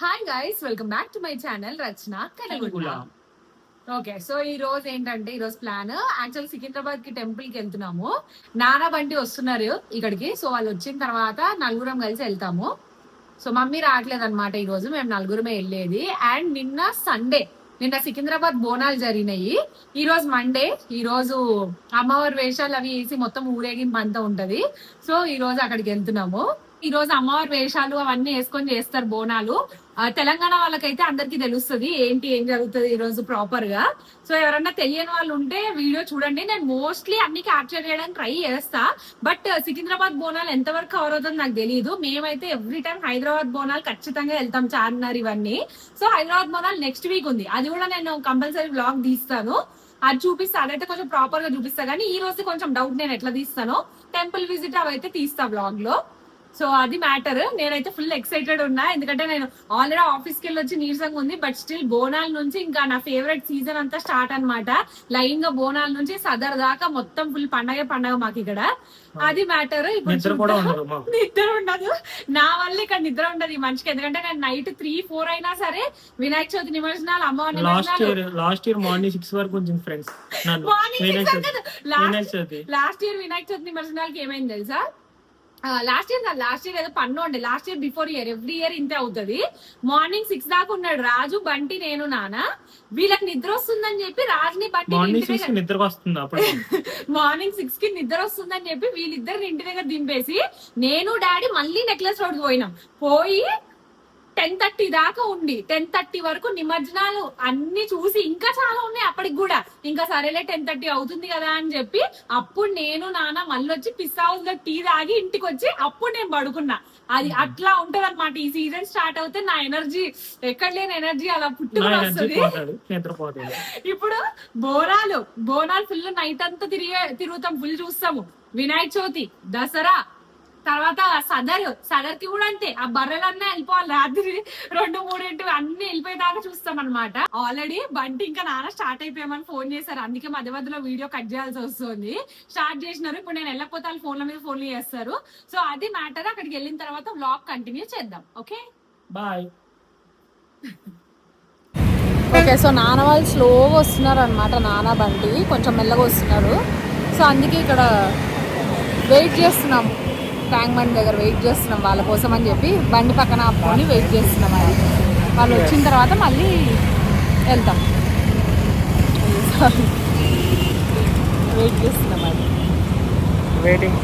Hi guys, welcome back to my channel Rachana Kanagula. Okay, so ఈ రోజు ఏంటంటే ఈ రోజు ప్లాన్ యాక్చువల్ సికింద్రాబాద్ కి టెంపుల్ కి వెళ్తున్నాము. నానా బండి వస్తున్నారు ఇక్కడికి. సో వాళ్ళు వచ్చిన తర్వాత నలుగురం కలిసి వెళ్తాము. సో మమ్మీ రావట్లేదు అనమాట, ఈ రోజు మేము నలుగురమే వెళ్ళేది. అండ్ నిన్న సికింద్రాబాద్ బోనాలు జరిగినాయి. ఈ రోజు మండే, ఈ రోజు అమ్మవారి వేషాలు అవి వేసి మొత్తం ఊరేగింపు అంతా ఉంటది. సో ఈ రోజు అక్కడికి వెళ్తున్నాము. ఈ రోజు అమ్మవారి వేషాలు అవన్నీ వేసుకొని చేస్తారు బోనాలు. తెలంగాణ వాళ్ళకైతే అందరికి తెలుస్తుంది ఏం జరుగుతుంది ఈ రోజు ప్రాపర్ గా. సో ఎవరన్నా తెలియని వాళ్ళు ఉంటే వీడియో చూడండి. నేను మోస్ట్లీ అన్ని క్యాప్చర్ చేయడానికి ట్రై చేస్తా, బట్ సికింద్రాబాద్ బోనాలు ఎంతవరకు కవర్ అవుతుందో నాకు తెలియదు. మేమైతే ఎవ్రీ టైం హైదరాబాద్ బోనాలు ఖచ్చితంగా వెళ్తాం, చార్మినార్ ఇవన్నీ. So Hyderabad Bonalu next week ఉంది, అది కూడా నేను కంపల్సరీ వ్లాగ్ తీస్తాను. అది చూపిస్తా, అదైతే కొంచెం ప్రాపర్ గా చూపిస్తా. కానీ ఈ రోజు కొంచెం డౌట్ నేను ఎట్లా తీస్తానో. టెంపుల్ విజిట్ అవైతే తీస్తా వ్లాగ్ లో. సో అది మ్యాటర్. నేనైతే ఫుల్ ఎక్సైటెడ్ ఉన్నా, ఎందుకంటే నేను ఆల్రెడీ ఆఫీస్కి వెళ్ళి వచ్చి నీరసంగా ఉంది. బట్ స్టిల్ బోనాల నుంచి ఇంకా నా ఫేవరెట్ సీజన్ అంతా స్టార్ట్ అనమాట. లైన్ గా బోనాల నుంచి సదర్ దాకా మొత్తం ఫుల్ పండగ మాకు ఇక్కడ. అది మ్యాటర్. ఇప్పుడు నిద్ర ఉండదు నా వల్ల, ఇక్కడ నిద్ర ఉండదు ఈ మనిషికి. ఎందుకంటే నేను నైట్ 3-4 అయినా సరే వినాయక చవితి నిమజ్జనాలు, అమ్మవారి లాస్ట్ ఇయర్ మార్నింగ్ 6 వరకు లాస్ట్ ఇయర్ వినాయక చవితి నిమజ్జనాలకి ఏమైంది తెలుసా? లాస్ట్ ఇయర్ ఏదో పన్ను ఉండే, last year before year every year ఇంతే అవుతుంది. మార్నింగ్ 6 దాకా ఉన్నాడు రాజు, బంటి, నేను, నాన్న. వీళ్ళకి నిద్ర వస్తుందని చెప్పి రాజుని బంటి మార్నింగ్ 6 కి నిద్ర వస్తుందని చెప్పి వీళ్ళిద్దరిని ఇంటి దగ్గర దింపేసి నేను డాడీ మళ్ళీ నెక్లెస్ రోడ్ పోయి 10:30 దాకా ఉండి 10:30 వరకు నిమజ్జనాలు అన్ని చూసి, ఇంకా చాలా ఉన్నాయి అప్పటికి కూడా. ఇంకా సరేలే 10:30 అవుతుంది కదా అని చెప్పి అప్పుడు నేను నాన్న మళ్ళీ వచ్చి పిస్తా హౌస్ లో టీ తాగి ఇంటికి వచ్చి అప్పుడు నేను పడుకున్నా. అది అట్లా ఉంటది అనమాట. ఈ సీజన్ స్టార్ట్ అవుతే నా ఎనర్జీ, ఎక్కడ లేని ఎనర్జీ అలా పుట్టుకుని వస్తుంది. ఇప్పుడు బోనాలు ఫుల్ నైట్ అంతా తిరుగుతాం, ఫుల్ చూస్తాము. వినాయక చవితి, దసరా, తర్వాత సదర్ కి కూడా అంతే. ఆ బర్రెలన్నా వెళ్ళిపోవాలి రాత్రి 2-3 అన్ని వెళ్ళిపోయేదాకా చూస్తాం అనమాట. ఆల్రెడీ బంటి ఇంకా నాన్న స్టార్ట్ అయిపోయామని ఫోన్ చేశారు, అందుకే మధ్య మధ్యలో వీడియో కట్ చేయాల్సి వస్తుంది. స్టార్ట్ చేసినారు, ఇప్పుడు నేను వెళ్ళకపోతే వాళ్ళు ఫోన్ల మీద ఫోన్లు చేస్తారు. సో అది మ్యాటర్. అక్కడికి వెళ్ళిన తర్వాత వ్లాగ్ కంటిన్యూ చేద్దాం. Okay bye. ఓకే, సో నాన్న వాళ్ళు స్లోగా వస్తున్నారు అనమాట. నాన్న బంటి కొంచెం మెల్లగా వస్తున్నారు. సో అందుకే ఇక్కడ వెయిట్ చేస్తున్నాము, ట్యాంక్ బండి దగ్గర వెయిట్ చేస్తున్నాం వాళ్ళ కోసం అని చెప్పి. బండి పక్కన ఆపుకొని వెయిట్ చేస్తున్నాం. వాళ్ళు వచ్చిన తర్వాత మళ్ళీ వెళ్తాం. వెయిట్ చేస్తున్నాం వెయిటింగ్.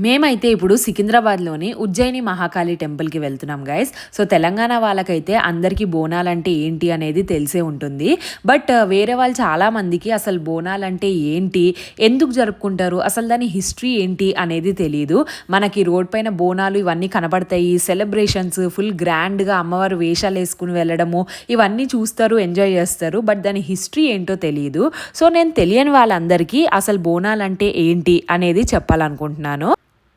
మేమైతే ఇప్పుడు సికింద్రాబాద్లోని ఉజ్జయిని మహాకాళి టెంపుల్కి వెళ్తున్నాం గైస్. సో తెలంగాణ వాళ్ళకైతే అందరికీ బోనాలంటే ఏంటి అనేది తెలిసే ఉంటుంది. బట్ వేరే వాళ్ళు చాలామందికి అసలు బోనాలంటే ఏంటి, ఎందుకు జరుపుకుంటారు, అసలు దాని హిస్టరీ ఏంటి అనేది తెలియదు. మనకి రోడ్ పైన బోనాలు ఇవన్నీ కనబడతాయి, సెలబ్రేషన్స్ ఫుల్ గ్రాండ్గా అమ్మవారు వేషాలు వేసుకుని వెళ్ళడము ఇవన్నీ చూస్తారు, ఎంజాయ్ చేస్తారు. బట్ దాని హిస్టరీ ఏంటో తెలియదు. సో నేను తెలియని వాళ్ళందరికీ అసలు బోనాలంటే ఏంటి అనేది చెప్పాలనుకుంటున్నాను.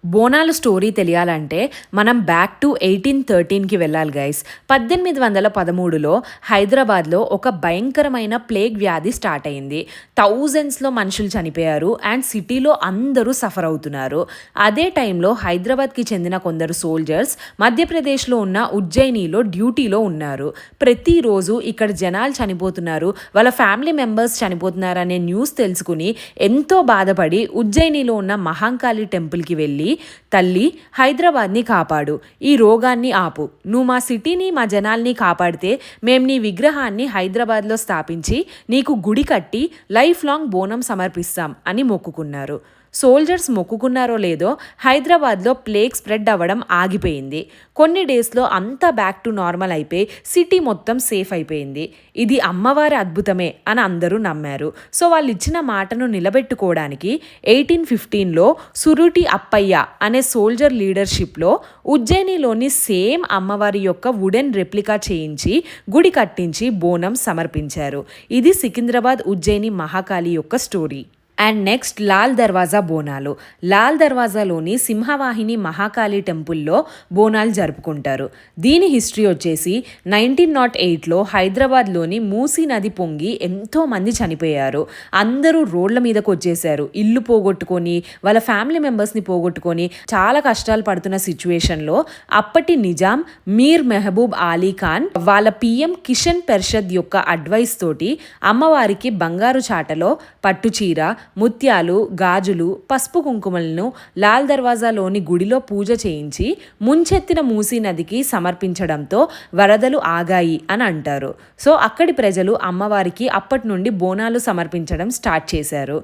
బోనాలు స్టోరీ తెలియాలంటే మనం బ్యాక్ టు 1813కి వెళ్ళాలి గైస్. 1813లో హైదరాబాద్లో ఒక భయంకరమైన ప్లేగ్ వ్యాధి స్టార్ట్ అయింది. థౌజండ్స్లో మనుషులు చనిపోయారు అండ్ సిటీలో అందరూ సఫర్ అవుతున్నారు. అదే టైంలో హైదరాబాద్కి చెందిన కొందరు సోల్జర్స్ మధ్యప్రదేశ్లో ఉన్న ఉజ్జయినిలో డ్యూటీలో ఉన్నారు. ప్రతిరోజు ఇక్కడ జనాలు చనిపోతున్నారు, వాళ్ళ ఫ్యామిలీ మెంబర్స్ చనిపోతున్నారు అనే న్యూస్ తెలుసుకుని ఎంతో బాధపడి ఉజ్జయినిలో ఉన్న మహాంకాళి టెంపుల్కి వెళ్ళి, తల్లి హైదరాబాద్ని కాపాడు, ఈ రోగాన్ని ఆపు, నువ్వు మా సిటీని మా జనాల్ని కాపాడితే మేము నీ విగ్రహాన్ని హైదరాబాద్లో స్థాపించి నీకు గుడి కట్టి లైఫ్ లాంగ్ బోనం సమర్పిస్తాం అని మొక్కుకున్నారు. సోల్జర్స్ మొక్కుకున్నారో లేదో హైదరాబాద్లో ప్లేగ్ స్ప్రెడ్ అవ్వడం ఆగిపోయింది. కొన్ని డేస్లో అంతా బ్యాక్ టు నార్మల్ అయిపోయి సిటీ మొత్తం సేఫ్ అయిపోయింది. ఇది అమ్మవారి అద్భుతమే అని అందరూ నమ్మారు. సో వాళ్ళు ఇచ్చిన మాటను నిలబెట్టుకోవడానికి 1815లో సురుటి అప్పయ్య అనే సోల్జర్ లీడర్షిప్లో ఉజ్జయినిలోని సేమ్ అమ్మవారి యొక్క వుడెన్ రెప్లికా చేయించి గుడి కట్టించి బోనం సమర్పించారు. ఇది సికింద్రాబాద్ ఉజ్జయిని మహాకాళి యొక్క స్టోరీ. అండ్ నెక్స్ట్ లాల్ దర్వాజా బోనాలు. లాల్ దర్వాజాలోని సింహవాహిని మహాకాళి టెంపుల్లో బోనాలు జరుపుకుంటారు. దీని హిస్టరీ వచ్చేసి 1908లో హైదరాబాద్లోని మూసీ నది పొంగి ఎంతోమంది చనిపోయారు. అందరూ రోడ్ల మీదకు వచ్చేసారు. ఇల్లు పోగొట్టుకొని వాళ్ళ ఫ్యామిలీ మెంబర్స్ని పోగొట్టుకొని చాలా కష్టాలు పడుతున్న సిచ్యువేషన్లో అప్పటి నిజాం మీర్ మెహబూబ్ అలీ ఖాన్ వాళ్ళ పిఎం కిషన్ పెర్షద్ యొక్క అడ్వైస్ తోటి అమ్మవారికి బంగారు చాటలో పట్టుచీర, ముత్యాలు, గాజులు, పసుపు కుంకుమలను లాల్ దర్వాజాలోని గుడిలో పూజ చేయించి ముంచెత్తిన మూసీ నదికి సమర్పించడంతో వరదలు ఆగాయి అని అంటారు. సో అక్కడి ప్రజలు అమ్మవారికి అప్పటి నుండి బోనాలు సమర్పించడం స్టార్ట్ చేశారు.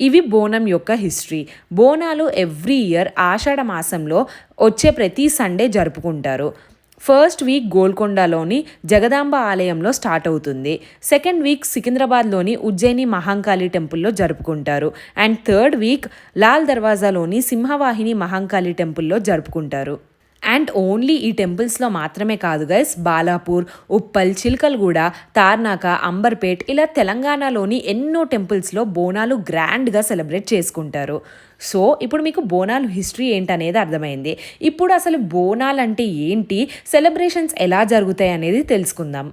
ఇవి బోనం యొక్క హిస్టరీ. బోనాలు ఎవ్రీ ఇయర్ ఆషాఢ మాసంలో వచ్చే ప్రతి సండే జరుపుకుంటారు. ఫస్ట్ వీక్ గోల్కొండలోని జగదాంబ ఆలయంలో స్టార్ట్ అవుతుంది. సెకండ్ వీక్ సికింద్రాబాద్లోని ఉజ్జయిని మహాంకాళి టెంపుల్లో జరుపుకుంటారు. అండ్ థర్డ్ వీక్ లాల్ దర్వాజాలోని సింహవాహిని మహాంకాళి టెంపుల్లో జరుపుకుంటారు. అండ్ ఓన్లీ ఈ టెంపుల్స్లో మాత్రమే కాదు గైస్, బాలాపూర్, ఉప్పల్, చిల్కల్గూడ, తార్నాక, అంబర్పేట్ ఇలా తెలంగాణలోని ఎన్నో టెంపుల్స్లో బోనాలు గ్రాండ్గా సెలబ్రేట్ చేసుకుంటారు. సో ఇప్పుడు మీకు బోనాలు హిస్టరీ ఏంటనేది అర్థమైంది. ఇప్పుడు అసలు బోనాలు అంటే ఏంటి, సెలబ్రేషన్స్ ఎలా జరుగుతాయి అనేది తెలుసుకుందాం.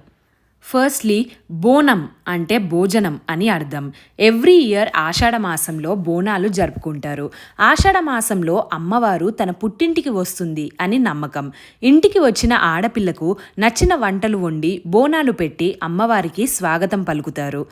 ఫస్ట్లీ బోనం అంటే భోజనం అని అర్థం. ఎవ్రీ ఇయర్ ఆషాఢ మాసంలో బోనాలు జరుపుకుంటారు. ఆషాఢ మాసంలో అమ్మవారు తన పుట్టింటికి వస్తుంది అని నమ్మకం. ఇంటికి వచ్చిన ఆడపిల్లకు నచ్చిన వంటలు వండి బోనాలు పెట్టి అమ్మవారికి స్వాగతం పలుకుతారు.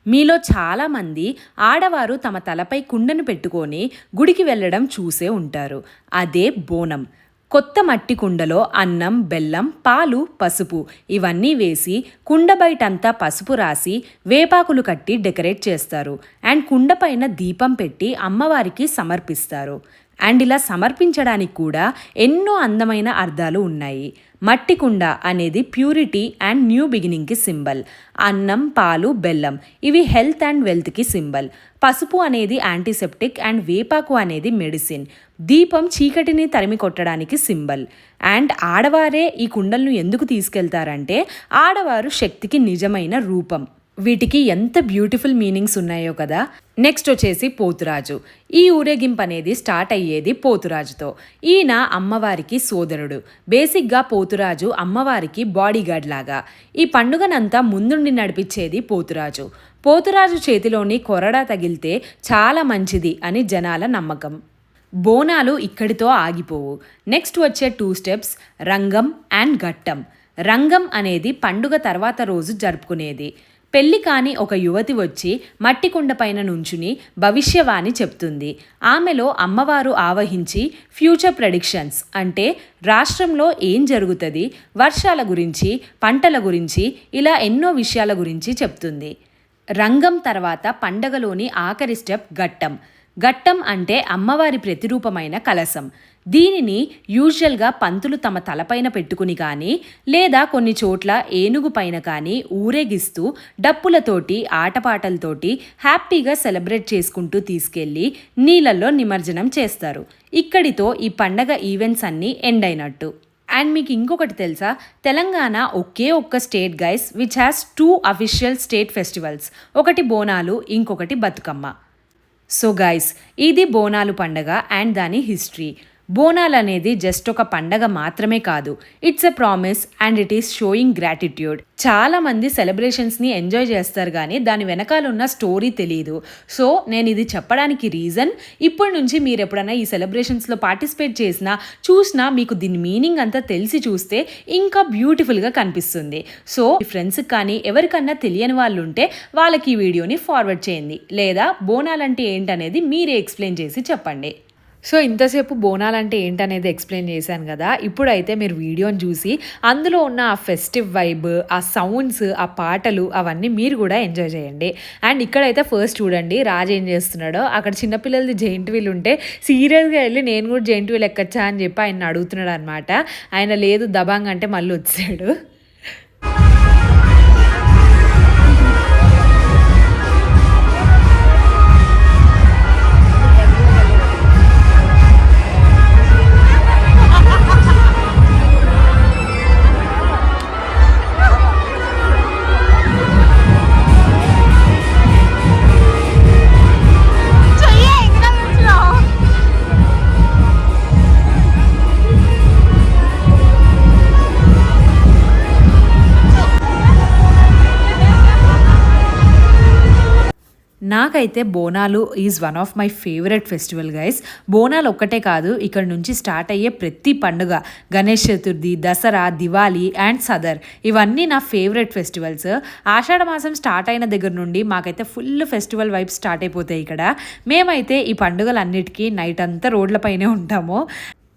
మీలో చాలామంది ఆడవారు తమ తలపై కుండను పెట్టుకొని గుడికి వెళ్ళడం చూసే ఉంటారు. అదే బోనం. కొత్త మట్టి కుండలో అన్నం, బెల్లం, పాలు, పసుపు ఇవన్నీ వేసి కుండ బయటంతా పసుపు రాసి వేపాకులు కట్టి డెకరేట్ చేస్తారు. అండ్ కుండ పైన దీపం పెట్టి అమ్మవారికి సమర్పిస్తారు. అండ్ ఇలా సమర్పించడానికి కూడా ఎన్నో అందమైన అర్థాలు ఉన్నాయి. మట్టి కుండ అనేది ప్యూరిటీ అండ్ న్యూ బిగినింగ్కి సింబల్. అన్నం, పాలు, బెల్లం ఇవి హెల్త్ అండ్ వెల్త్కి సింబల్. పసుపు అనేది యాంటీసెప్టిక్ అండ్ వేపాకు అనేది మెడిసిన్. దీపం చీకటిని తరిమి కొట్టడానికి సింబల్. అండ్ ఆడవారే ఈ కుండలను ఎందుకు తీసుకెళ్తారంటే ఆడవారు శక్తికి నిజమైన రూపం. వీటికి ఎంత బ్యూటిఫుల్ మీనింగ్స్ ఉన్నాయో కదా. నెక్స్ట్ వచ్చేసి పోతురాజు. ఈ ఊరేగింపు అనేది స్టార్ట్ అయ్యేది పోతురాజుతో. ఈయన అమ్మవారికి సోదరుడు. బేసిక్గా పోతురాజు అమ్మవారికి బాడీగార్డ్ లాగా. ఈ పండుగనంతా ముందుండి నడిపించేది పోతురాజు. పోతురాజు చేతిలోని కొరడా తగిలితే చాలా మంచిది అని జనాల నమ్మకం. బోనాలు ఇక్కడితో ఆగిపోవు. నెక్స్ట్ వచ్చే 2 స్టెప్స్ రంగం అండ్ ఘట్టం. రంగం అనేది పండుగ తర్వాత రోజు జరుపుకునేది. పెళ్లి కాని ఒక యువతి వచ్చి మట్టి కుండ పైన నుంచుని భవిష్యవాణి చెప్తుంది. ఆమెలో అమ్మవారు ఆవహించి ఫ్యూచర్ ప్రెడిక్షన్స్ అంటే రాష్ట్రంలో ఏం జరుగుతుంది, వర్షాల గురించి, పంటల గురించి ఇలా ఎన్నో విషయాల గురించి చెప్తుంది. రంగం తర్వాత పండగలోని ఆఖరి స్టెప్ ఘట్టం. ఘట్టం అంటే అమ్మవారి ప్రతిరూపమైన కలశం. దీనిని యూజువల్గా పంతులు తమ తలపైన పెట్టుకుని కానీ లేదా కొన్ని చోట్ల ఏనుగు పైన కానీ ఊరేగిస్తూ డప్పులతోటి ఆటపాటలతోటి హ్యాపీగా సెలబ్రేట్ చేసుకుంటూ తీసుకెళ్ళి నీళ్ళల్లో నిమజ్జనం చేస్తారు. ఇక్కడితో ఈ పండగ ఈవెంట్స్ అన్నీ ఎండ్ అయినట్టు. అండ్ మీకు ఇంకొకటి తెలుసా, తెలంగాణ ఒక్క state guys which has 2 official state festivals. ఒకటి బోనాలు, ఇంకొకటి బతుకమ్మ. సో గైస్ ఇది బోనాలు పండగ అండ్ దాని హిస్టరీ. బోనాలు అనేది జస్ట్ ఒక పండగ మాత్రమే కాదు, it's a promise and it is showing gratitude. చాలా మంది సెలబ్రేషన్స్ని ఎంజాయ్ చేస్తారు కానీ దాని వెనకాల ఉన్న స్టోరీ తెలియదు. సో నేను ఇది చెప్పడానికి రీజన్, ఇప్పటి నుంచి మీరు ఎప్పుడైనా ఈ సెలబ్రేషన్స్లో పార్టిసిపేట్ చేసినా చూసినా మీకు దీని మీనింగ్ అంతా తెలిసి చూస్తే ఇంకా బ్యూటిఫుల్గా కనిపిస్తుంది. సో మీ ఫ్రెండ్స్కి కానీ ఎవరికన్నా తెలియని వాళ్ళు ఉంటే వాళ్ళకి ఈ వీడియోని ఫార్వర్డ్ చేయండి, లేదా బోనాలంటే ఏంటనేది మీరే ఎక్స్ప్లెయిన్ చేసి చెప్పండి. సో ఇంతసేపు బోనాలంటే ఏంటనేది ఎక్స్ప్లెయిన్ చేశాను కదా. ఇప్పుడైతే మీరు వీడియోని చూసి అందులో ఉన్న ఆ ఫెస్టివ్ వైబ్, ఆ సౌండ్స్, ఆ పాటలు అవన్నీ మీరు కూడా ఎంజాయ్ చేయండి. అండ్ ఇక్కడైతే ఫస్ట్ చూడండి రాజు ఏం చేస్తున్నాడో. అక్కడ చిన్నపిల్లలది జెయింట్ వీల్ ఉంటే సీరియస్గా వెళ్ళి నేను కూడా జెయింట్ వీల్ ఎక్కచ్చా అని చెప్పి ఆయన అడుగుతున్నాడు అనమాట. ఆయన లేదు దబాంగ్ అంటే మళ్ళీ వచ్చాడు. నాకైతే Bonalu is one of my favourite festival guys. Bonalu ఒక్కటే కాదు, ఇక్కడ నుంచి స్టార్ట్ అయ్యే ప్రతి పండుగ, గణేష్ చతుర్థి, దసరా, దివాళీ అండ్ సదర్, ఇవన్నీ నా ఫేవరెట్ ఫెస్టివల్స్. ఆషాఢ మాసం స్టార్ట్ అయిన దగ్గర నుండి మాకైతే ఫుల్ ఫెస్టివల్ వైబ్స్ స్టార్ట్ అయిపోతాయి ఇక్కడ. మేమైతే ఈ పండుగలన్నిటికీ నైట్ అంతా రోడ్లపైనే ఉంటాము.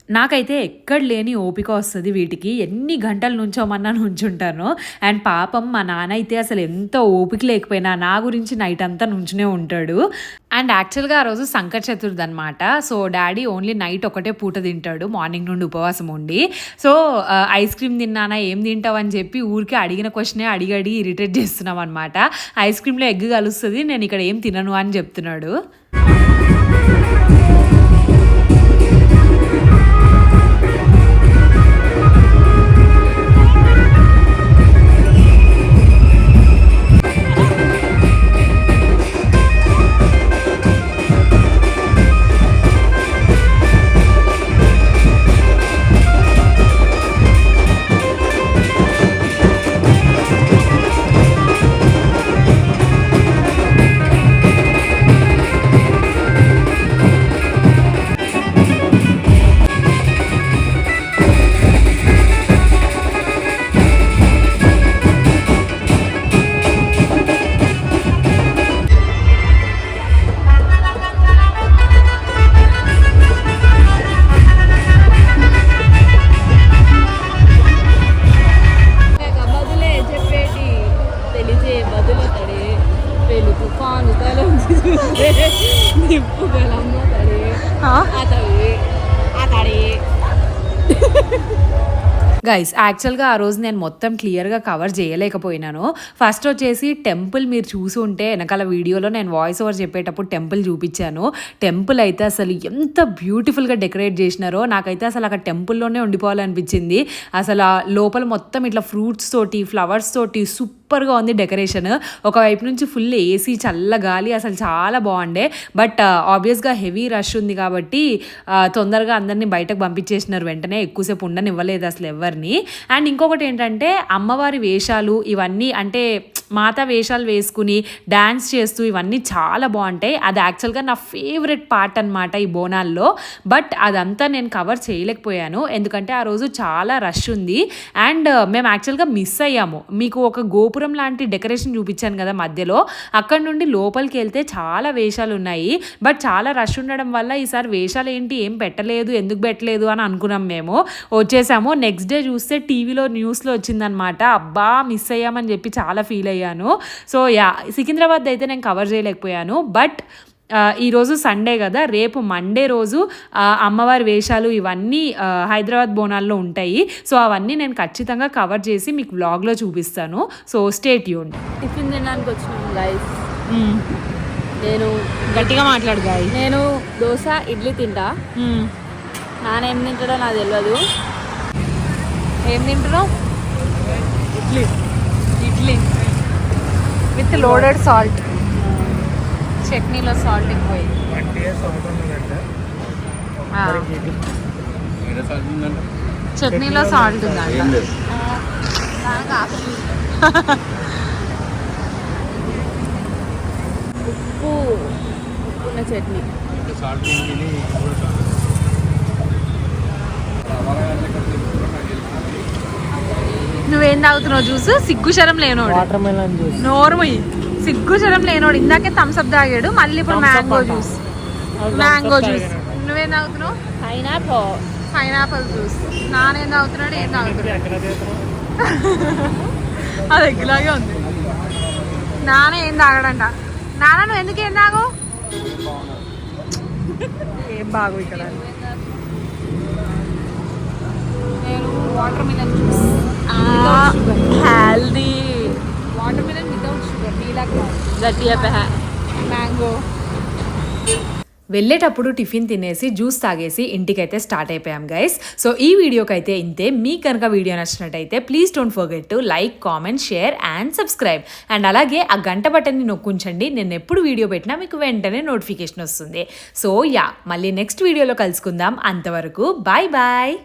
నాకైతే ఎక్కడ లేని ఓపిక వస్తుంది వీటికి, ఎన్ని గంటల నుంచోమన్నా నుంచుంటాను. అండ్ పాపం మా నాన్న అయితే అసలు ఎంత ఓపిక లేకపోయినా నా గురించి నైట్ అంతా నుంచునే ఉంటాడు. అండ్ యాక్చువల్గా ఆ రోజు సంకట చతుర్థి అనమాట. సో డాడీ ఓన్లీ నైట్ ఒకటే పూట తింటాడు, మార్నింగ్ నుండి ఉపవాసం ఉండి. సో ఐస్ క్రీమ్ తిన్నానా, ఏం తింటావు అని చెప్పి ఊరికే అడిగిన క్వశ్చనే అడిగి ఇరిటేట్ చేస్తున్నాం అనమాట. ఐస్ క్రీమ్లో ఎగ్ కలుస్తుంది, నేను ఇక్కడ ఏం తినను అని చెప్తున్నాడు. గైస్ యాక్చువల్గా ఆ రోజు నేను మొత్తం క్లియర్గా కవర్ చేయలేకపోయినాను. ఫస్ట్ వచ్చేసి టెంపుల్ మీరు చూసి ఉంటే వెనకాల వీడియోలో నేను వాయిస్ ఓవర్ చెప్పేటప్పుడు టెంపుల్ చూపించాను. టెంపుల్ అయితే అసలు ఎంత బ్యూటిఫుల్గా డెకరేట్ చేసినారో, నాకైతే అసలు అక్కడ టెంపుల్లోనే ఉండిపోవాలనిపించింది. అసలు లోపల మొత్తం ఇట్లా ఫ్రూట్స్ తోటి, ఫ్లవర్స్ తోటి సూపర్గా ఉంది డెకరేషన్. ఒకవైపు నుంచి ఫుల్ ఏసీ, చల్ల గాలి, అసలు చాలా బాగుండే. బట్ ఆబ్వియస్గా హెవీ రష్ ఉంది కాబట్టి తొందరగా అందరినీ బయటకు పంపించేసినారు వెంటనే, ఎక్కువసేపు ఉండనివ్వలేదు అసలు ఎవరిని. అండ్ ఇంకొకటి ఏంటంటే అమ్మవారి వేషాలు ఇవన్నీ, అంటే మాతా వేషాలు వేసుకుని డ్యాన్స్ చేస్తూ ఇవన్నీ చాలా బాగుంటాయి. అది యాక్చువల్గా నా ఫేవరెట్ పార్ట్ అనమాట ఈ బోనాల్లో. బట్ అదంతా నేను కవర్ చేయలేకపోయాను, ఎందుకంటే ఆ రోజు చాలా రష్ ఉంది. అండ్ మేము యాక్చువల్గా మిస్ అయ్యాము. మీకు ఒక గోపురం లాంటి డెకరేషన్ చూపించాను కదా మధ్యలో, అక్కడ నుండి లోపలికి వెళ్తే చాలా వేషాలు ఉన్నాయి. బట్ చాలా రష్ ఉండడం వల్ల ఈసారి వేషాలు ఏంటి ఏం పెట్టలేదు, ఎందుకు పెట్టలేదు అని అనుకున్నాం. మేము వచ్చేసాము. నెక్స్ట్ డే చూస్తే టీవీలో న్యూస్లో వచ్చిందనమాట. అబ్బా మిస్ అయ్యామని చెప్పి చాలా ఫీల్ అయ్యాను. సో సికింద్రాబాద్ అయితే నేను కవర్ చేయలేకపోయాను. బట్ ఈరోజు సండే కదా, రేపు మండే రోజు అమ్మవారి వేషాలు ఇవన్నీ హైదరాబాద్ బోనాల్లో ఉంటాయి. సో అవన్నీ నేను ఖచ్చితంగా కవర్ చేసి మీకు వ్లాగ్లో చూపిస్తాను. So stay tuned. టిఫిన్ తినడానికి వచ్చినాను గైస్. నేను గట్టిగా మాట్లాడు గాయ్. నేను దోశ, ఇడ్లీ తింటా. నాన్న ఏం తింటాడో నాకు తెలియదు. ఏం తింటున్నావు? Idli with loaded salt. చట్నీలో సాల్ట్ ఎక్కువైంది. చట్నీలో సాల్ట్ ఉందంట. ఉప్పున్న చట్నీ. నువ్వేం తాగుతున్నావు? జ్యూస్? సిగ్గుశరం లేనోడు, నోర్మయ్యి సిగ్గుశరం లేనోడు. ఇందాకే థమ్స్అప్ తాగాడు, మళ్ళీ ఇప్పుడు మ్యాంగో జ్యూస్. నువ్వేం తాగుతున్నావు? Pineapple juice. నానేం తాగుతున్నాడు? ఏం తాగుతున్నాడు? అది ఎగ్గులాగే ఉంది. నాన్న ఏం తాగడంట. నాన్న నువ్వు ఎందుకు ఏం తాగు? ఏం బాగు ఇక్కడ. నేను watermelon juice, healthy watermelon without sugar, నీలా గట్టిగా మ్యాంగో. వెళ్ళేటప్పుడు టిఫిన్ తినేసి జ్యూస్ తాగేసి ఇంటికైతే స్టార్ట్ అయిపోయాం గైస్. సో ఈ వీడియోకి అయితే ఇంతే. మీకు కనుక వీడియో నచ్చినట్టయితే please don't forget to like, comment, share and subscribe. And అలాగే ఆ గంట బటన్ని నొక్కుంచండి. నేను ఎప్పుడు వీడియో పెట్టినా మీకు వెంటనే నోటిఫికేషన్ వస్తుంది. సో మళ్ళీ నెక్స్ట్ వీడియోలో కలుసుకుందాం. అంతవరకు బాయ్ బాయ్.